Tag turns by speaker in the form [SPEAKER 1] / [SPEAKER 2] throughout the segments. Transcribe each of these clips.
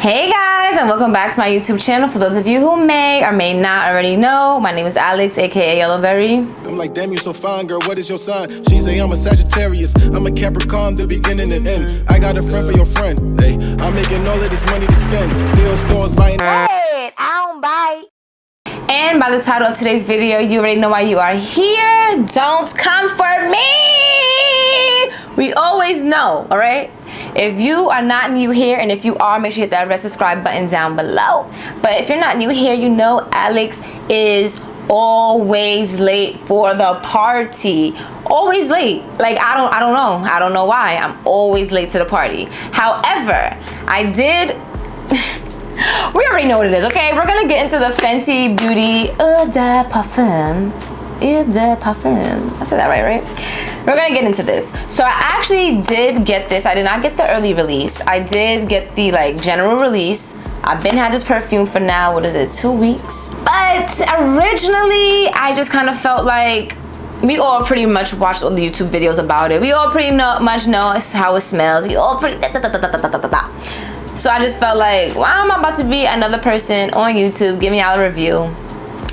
[SPEAKER 1] Hey guys, and welcome back to my YouTube channel. For those of you who may or may not already know, my name is Alex, aka Yellowberry.
[SPEAKER 2] I'm like, damn, you so fine, girl, what is your sign? She say I'm a Sagittarius, I'm a Capricorn, the beginning and end. I got a friend for your friend, hey, I'm making all of this money to spend. Deal stores buying.
[SPEAKER 1] Hey, I don't bite. And by the title of today's video, you already know why you are here. Don't come for me. We always know, all right? If you are not new here, and if you are, make sure you hit that red subscribe button down below. But if you're not new here, you know Alex is always late for the party. Always late. Like I don't know why. I'm always late to the party. However, I did we already know what it is, okay? We're gonna get into the Fenty Beauty Eau De Parfum. Eau De Parfum. I said that right? We're gonna get into this. So I actually did get this. I did not get the early release. I did get the like general release. I've been had this perfume for now, what is it, 2 weeks? But originally, I just kind of felt like we all pretty much watched all the YouTube videos about it. We all pretty much know how it smells. We all pretty So I just felt like, why am I about to be another person on YouTube giving y'all a review?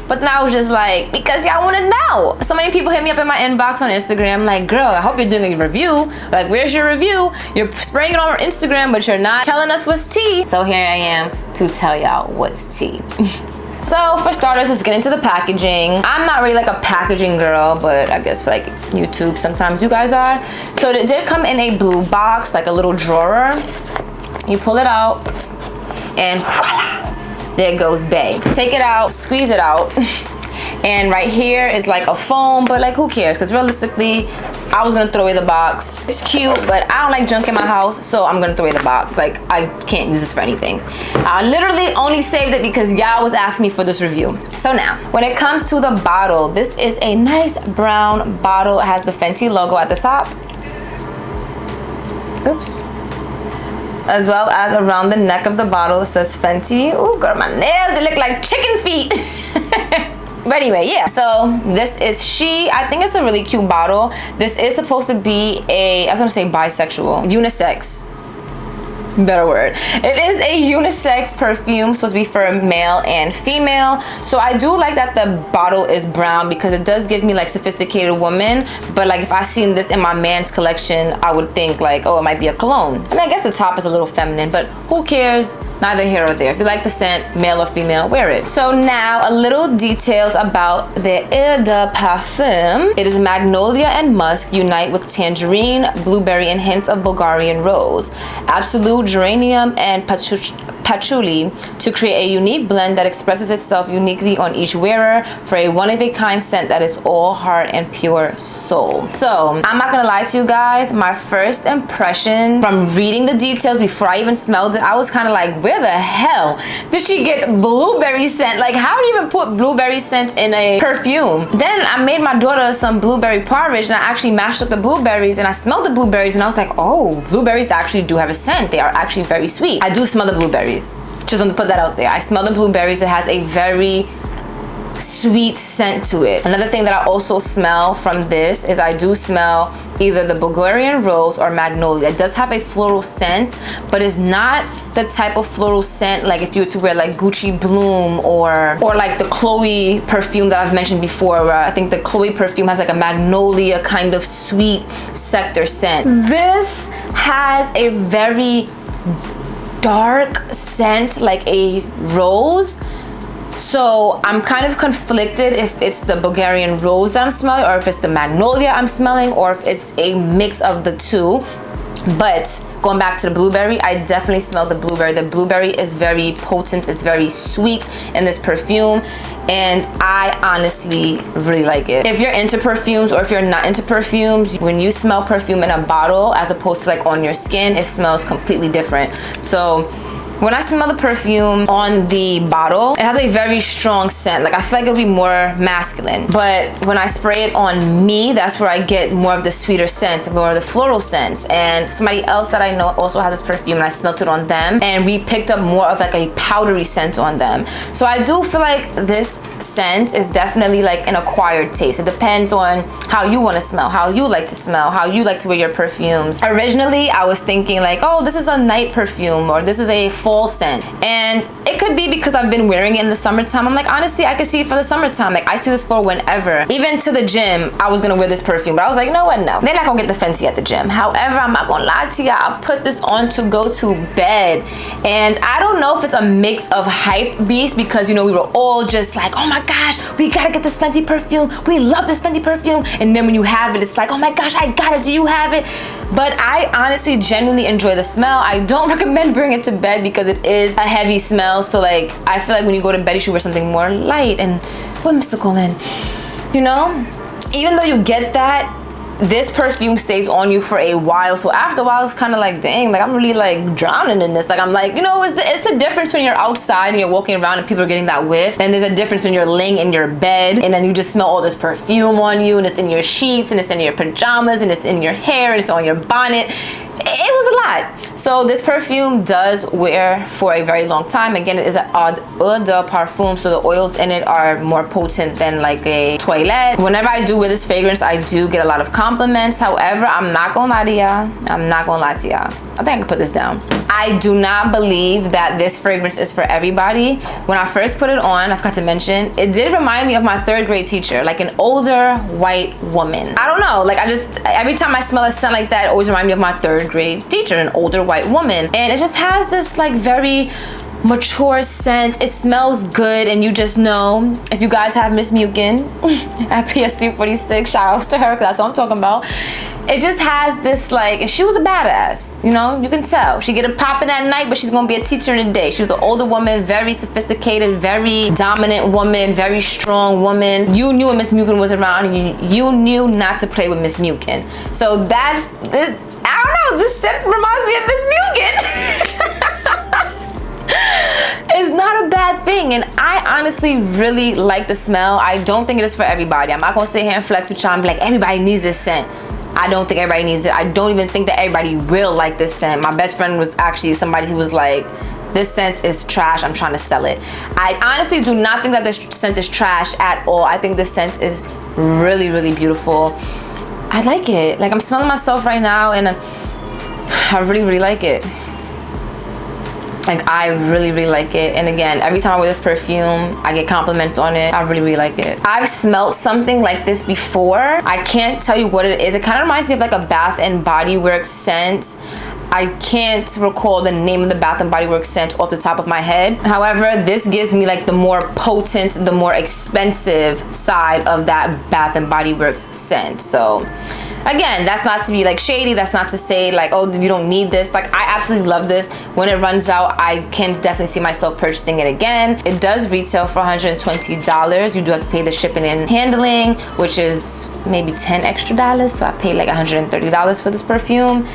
[SPEAKER 1] But now I was just like, because y'all want to know. So many people hit me up in my inbox on Instagram like, girl, I hope you're doing a review. Like, where's your review? You're spraying it on Instagram, but you're not telling us what's tea. So here I am to tell y'all what's tea. So for starters, let's get into the packaging. I'm not really like a packaging girl, but I guess for like YouTube, sometimes you guys are. So it did come in a blue box, like a little drawer. You pull it out, and voila. There goes bae. Take it out, squeeze it out, and right here is like a foam, but like who cares? Because realistically, I was gonna throw away the box. It's cute, but I don't like junk in my house, so I'm gonna throw away the box. Like, I can't use this for anything. I literally only saved it because y'all was asking me for this review. So now, when it comes to the bottle, this is a nice brown bottle. It has the Fenty logo at the top. Oops. As well as around the neck of the bottle, it says Fenty. Ooh, girl, my nails, they look like chicken feet. But anyway, yeah, so this is I think it's a really cute bottle. This is supposed to be I was gonna say bisexual, unisex. Better word. It is a unisex perfume, supposed to be for male and female. So I do like that the bottle is brown because it does give me like sophisticated woman. But like if I seen this in my man's collection, I would think like, oh, it might be a cologne. I mean, I guess the top is a little feminine, but who cares? Neither here or there. If you like the scent, male or female, wear it. So now a little details about the Eau De Parfum. It is magnolia and musk unite with tangerine, blueberry, and hints of Bulgarian rose. Absolute geranium and patchouli to create a unique blend that expresses itself uniquely on each wearer for a one-of-a-kind scent that is all heart and pure soul. So I'm not gonna lie to you guys, my first impression from reading the details before I even smelled it, I was kind of like, where the hell did she get blueberry scent? Like, how do you even put blueberry scent in a perfume? Then I made my daughter some blueberry porridge and I actually mashed up the blueberries and I smelled the blueberries and I was like, oh, blueberries actually do have a scent. They are actually very sweet. I do smell the blueberries. Just want to put that out there. I smell the blueberries. It has a very sweet scent to it. Another thing that I also smell from this is I do smell either the Bulgarian rose or magnolia. It does have a floral scent, but it's not the type of floral scent like if you were to wear like Gucci Bloom or like the Chloe perfume that I've mentioned before, where I think the Chloe perfume has like a magnolia kind of sweet sector scent. This has a very dark scent, like a rose. So I'm kind of conflicted if it's the Bulgarian rose that I'm smelling or if it's the magnolia I'm smelling or if it's a mix of the two. But going back to the blueberry, I definitely smell the blueberry. The blueberry is very potent, it's very sweet in this perfume, and I honestly really like it. If you're into perfumes or if you're not into perfumes, when you smell perfume in a bottle as opposed to like on your skin, it smells completely different. So when I smell the perfume on the bottle, it has a very strong scent. Like I feel like it would be more masculine. But when I spray it on me, that's where I get more of the sweeter scents, more of the floral scents. And somebody else that I know also has this perfume and I smelled it on them. And we picked up more of like a powdery scent on them. So I do feel like this scent is definitely like an acquired taste. It depends on how you want to smell, how you like to smell, how you like to wear your perfumes. Originally, I was thinking like, oh, this is a night perfume or this is a full fall scent. And it could be because I've been wearing it in the summertime. I'm like, honestly, I could see it for the summertime. Like, I see this for whenever. Even to the gym, I was gonna wear this perfume, but I was like, no, no. They're not gonna get the Fenty at the gym. However, I'm not gonna lie to y'all, I put this on to go to bed. And I don't know if it's a mix of hype beast, because, you know, we were all just like, oh my gosh, we gotta get this Fenty perfume. We love this Fenty perfume. And then when you have it, it's like, oh my gosh, I got it. Do you have it? But I honestly genuinely enjoy the smell. I don't recommend bringing it to bed because it is a heavy smell. So like, I feel like when you go to bed, you should wear something more light and whimsical, and, you know, even though you get that, this perfume stays on you for a while. So after a while, it's kind of like, dang, like I'm really like drowning in this. Like I'm like, you know, it's a difference when you're outside and you're walking around and people are getting that whiff. And there's a difference when you're laying in your bed and then you just smell all this perfume on you, and it's in your sheets and it's in your pajamas and it's in your hair and it's on your bonnet. It was a lot. So this perfume does wear for a very long time. Again, it is an Eau De Parfum, so the oils in it are more potent than like a toilette. Whenever I do wear this fragrance, I do get a lot of compliments. However, I'm not gonna lie to y'all. I'm not gonna lie to y'all. I think I can put this down. I do not believe that this fragrance is for everybody. When I first put it on, I forgot to mention, it did remind me of my 3rd grade teacher, like an older white woman. I don't know, like every time I smell a scent like that, it always reminds me of my 3rd grade teacher, an older white woman. And it just has this like very mature scent. It smells good, and you just know, if you guys have Miss Mukin at PS346, shout outs to her, because that's what I'm talking about. It just has this like, and she was a badass, you know, you can tell. She get it popping at night, but she's gonna be a teacher in the day. She was an older woman, very sophisticated, very dominant woman, very strong woman. You knew when Miss Mukin was around, and you knew not to play with Miss Mukin. So that's, I don't know, this scent reminds me of Miss Mukin. It's not a bad thing, and I honestly really like the smell. I don't think it is for everybody. I'm not gonna sit here and flex with y'all and be like, everybody needs this scent. I don't think everybody needs it. I don't even think that everybody will like this scent. My best friend was actually somebody who was like, this scent is trash, I'm trying to sell it. I honestly do not think that this scent is trash at all. I think this scent is really, really beautiful. I like it. Like, I'm smelling myself right now, and I really, really like it. Like, I really, really like it. And again, every time I wear this perfume, I get compliments on it. I really, really like it. I've smelled something like this before. I can't tell you what it is. It kind of reminds me of like a Bath and Body Works scent. I can't recall the name of the Bath and Body Works scent off the top of my head. However, this gives me like the more potent, the more expensive side of that Bath and Body Works scent. So again, that's not to be like shady. That's not to say like, oh, you don't need this. Like, I absolutely love this. When it runs out, I can definitely see myself purchasing it again. It does retail for $120. You do have to pay the shipping and handling, which is maybe $10 extra. So I paid like $130 for this perfume.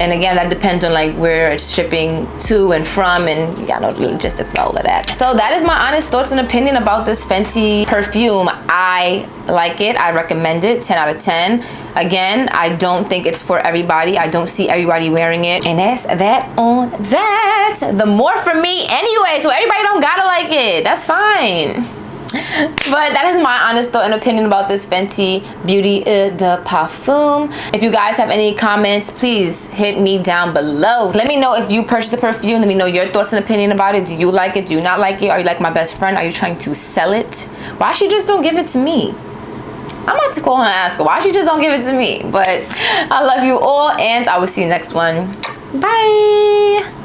[SPEAKER 1] And again, that depends on like where it's shipping to and from, and y'all know the logistics about all of that. So that is my honest thoughts and opinion about this Fenty perfume. I like it. I recommend it. 10 out of 10. Again, I don't think it's for everybody. I don't see everybody wearing it. And that's that on that. The more for me anyway, so everybody don't gotta like it. That's fine. But that is my honest thought and opinion about this Fenty Beauty Eau De Parfum. If you guys have any comments, please hit me down below. Let me know if you purchased the perfume. Let me know your thoughts and opinion about it. Do you like it? Do you not like it? Are you like my best friend? Are you trying to sell it? Why she just don't give it to me? I'm about to call her and ask her why she just don't give it to me. But I love you all, and I will see you next one. Bye.